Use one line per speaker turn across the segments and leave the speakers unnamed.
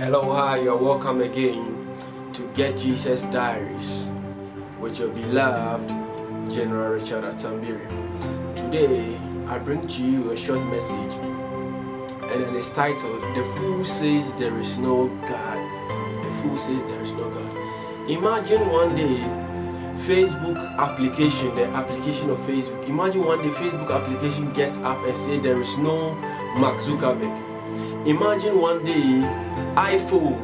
Hello, hi, you're welcome again to Get Jesus Diaries with your beloved General Richard Atambire. Today, I bring to you a short message, and it is titled, The Fool Says There Is No God. The Fool Says There Is No God. Imagine one day, Facebook application, the application of Facebook. Imagine one day Facebook application gets up and say there is no Mark Zuckerberg. Imagine one day iPhone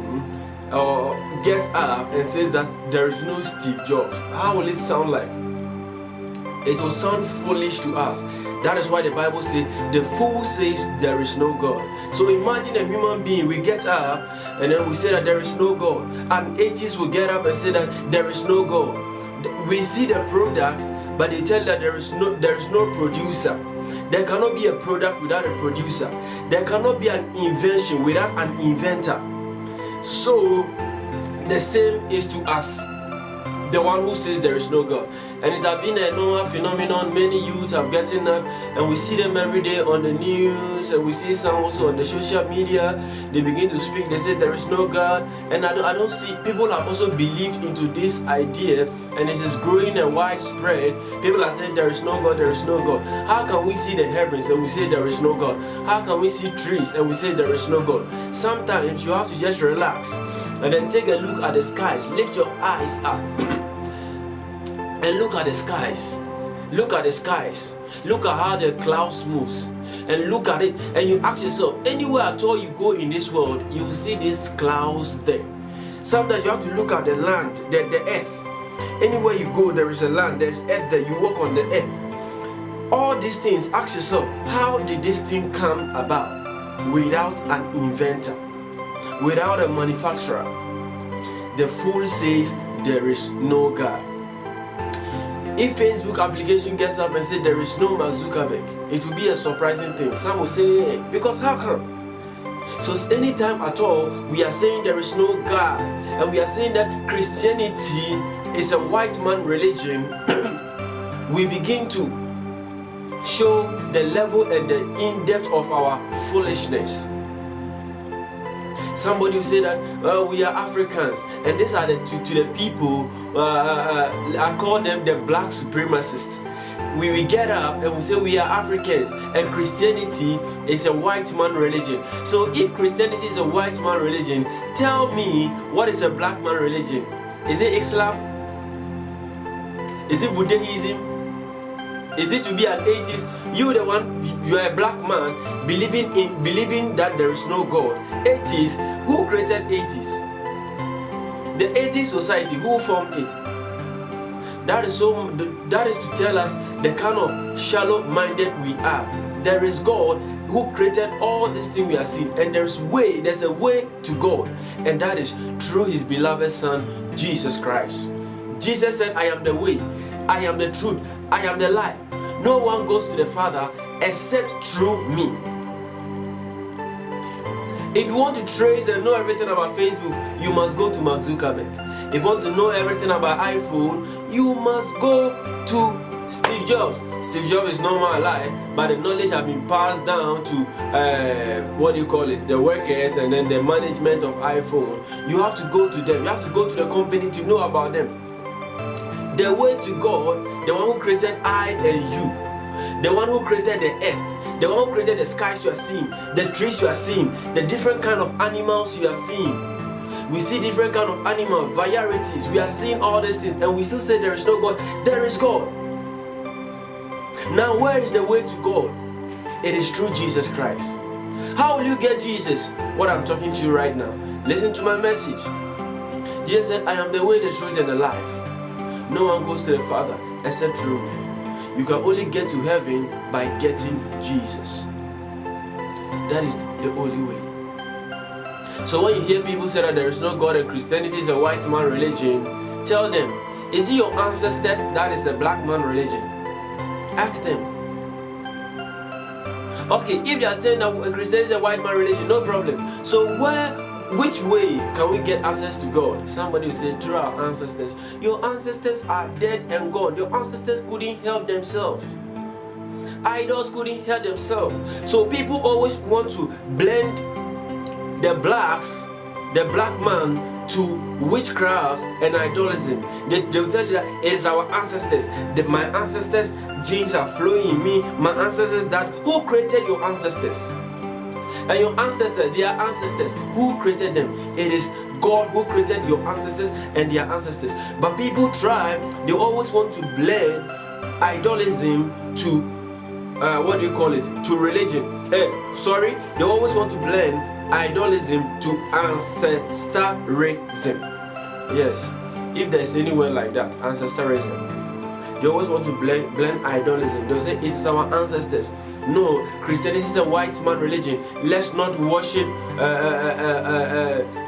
gets up and says that there is no Steve Jobs. How will it sound like? It will sound foolish to us. That is why the Bible says the fool says there is no God. So imagine a human being, we get up and then we say that there is no God. An atheist will get up and say that there is no God. We see the product, but they tell that there is no producer. There cannot be a product without a producer. There cannot be an invention without an inventor. So the same is to us, the one who says there is no God. And it has been a normal phenomenon. Many youth have gotten up and we see them every day on the news, and we see some also on the social media. They begin to speak, they say there is no God. And I don't see, people have also believed into this idea, and it is growing and widespread. People are saying there is no God, there is no God. How can we see the heavens and we say there is no God? How can we see trees and we say there is no God? Sometimes you have to just relax and then take a look at the skies. Lift your eyes up and look at the skies. Look at the skies. Look at how the clouds moves. And look at it, and you ask yourself, anywhere at all you go in this world, you will see these clouds there. Sometimes you have to look at the land, the earth. Anywhere you go, there is a land, there's earth there. You walk on the earth. All these things, ask yourself, how did this thing come about without an inventor, without a manufacturer? The fool says there is no God. If Facebook application gets up and says there is no Mark Zuckerberg, it will be a surprising thing. Some will say, hey, because how come? So anytime at all we are saying there is no God, and we are saying that Christianity is a white man religion, we begin to show the level and the in-depth of our foolishness. Somebody will say that we are Africans, and these are to the people, I call them the black supremacists. We get up and we say we are Africans, and Christianity is a white man religion. So if Christianity is a white man religion, tell me, what is a black man religion? Is it Islam? Is it Buddhism? Is it to be an atheist? You are a black man believing that there is no God. Atheists, who created atheists? The atheist society, who formed it? That is to tell us the kind of shallow-minded we are. There is God who created all these things we are seeing, and there's a way to God, and that is through His beloved Son, Jesus Christ. Jesus said, I am the way, I am the truth, I am the life. No one goes to the Father except through me. If you want to trace and know everything about Facebook, you must go to Mark Zuckerberg. If you want to know everything about iPhone, you must go to Steve Jobs. Steve Jobs is no more alive, but the knowledge has been passed down to the workers and then the management of iPhone. You have to go to them. You have to go to the company to know about them. The way to God, the one who created I and you, the one who created the earth, the one who created the skies you are seeing, the trees you are seeing, the different kind of animals you are seeing. We see different kind of animal varieties. We are seeing all these things, and we still say there is no God. There is God. Now, where is the way to God? It is through Jesus Christ. How will you get Jesus? What I'm talking to you right now. Listen to my message. Jesus said, I am the way, the truth, and the life. No one goes to the Father except through me. You can only get to heaven by getting Jesus. That is the only way. So when you hear people say that there is no God and Christianity is a white man religion, tell them, is it your ancestors that is a black man religion? Ask them. Okay, if they are saying that Christianity is a white man religion, no problem. So which way can we get access to God? Somebody will say, through our ancestors. Your ancestors are dead and gone. Your ancestors couldn't help themselves. Idols couldn't help themselves. So people always want to blend the blacks the black man to witchcraft and idolism. They'll tell you that it is our ancestors. My ancestors' genes are flowing in me. My ancestors that. Who created your ancestors? And your ancestors, their ancestors, who created them? It is God who created your ancestors and their ancestors. But people try, they always want to blend idolism to to religion. They always want to blend idolism to ancestrism. Yes, if there's any word like that, ancestrism. They always want to blend idolism. They'll say it is our ancestors. No, Christianity is a white man religion. Let's not worship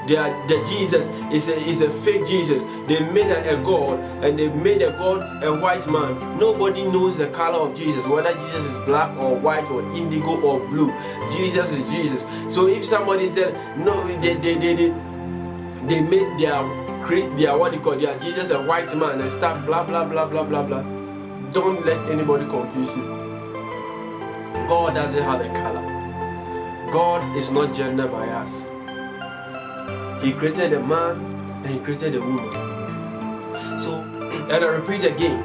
the Jesus. Is a fake Jesus. They made a god, and they made a god a white man. Nobody knows the color of Jesus, whether Jesus is black or white or indigo or blue. Jesus is Jesus. So if somebody said no, they made their Jesus a white man and start blah blah blah blah blah blah. Don't let anybody confuse you. God doesn't have a color. God is not gender biased. He created a man and he created a woman. So, and I repeat again,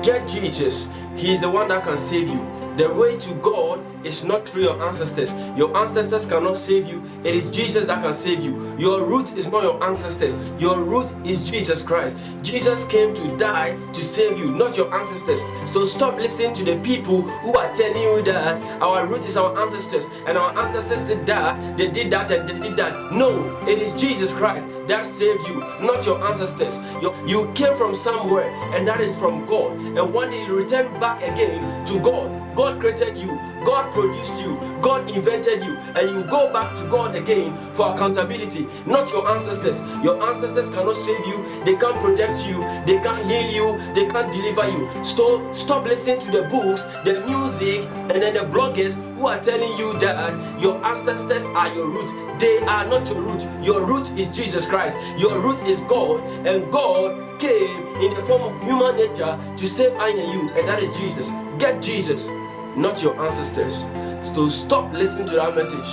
get Jesus. He is the one that can save you. The way to God is not through your ancestors. Your ancestors cannot save you. It is Jesus that can save you. Your root is not your ancestors. Your root is Jesus Christ. Jesus came to die to save you, not your ancestors. So stop listening to the people who are telling you that our root is our ancestors and our ancestors did that, they did that and they did that. No, it is Jesus Christ that saved you, not your ancestors. You came from somewhere, and that is from God. And one day you return back again to God. God created you, God produced you, God invented you, and you go back to God again for accountability, not your ancestors. Your ancestors cannot save you, they can't protect you, they can't heal you, they can't deliver you. So stop listening to the books, the music, and then the bloggers who are telling you that your ancestors are your root. They are not your root. Your root is Jesus Christ. Your root is God, and God came in the form of human nature to save I and you, and that is Jesus. Get Jesus, not your ancestors. So stop listening to that message.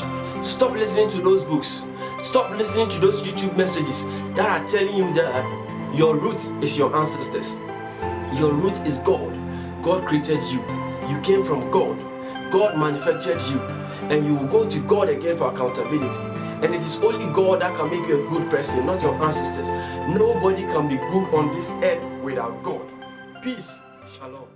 Stop listening to those books. Stop listening to those YouTube messages that are telling you that your root is your ancestors. Your root is God. God created you. You came from God. God manufactured you. And you will go to God again for accountability. And it is only God that can make you a good person, not your ancestors. Nobody can be good on this earth without God. Peace. Shalom.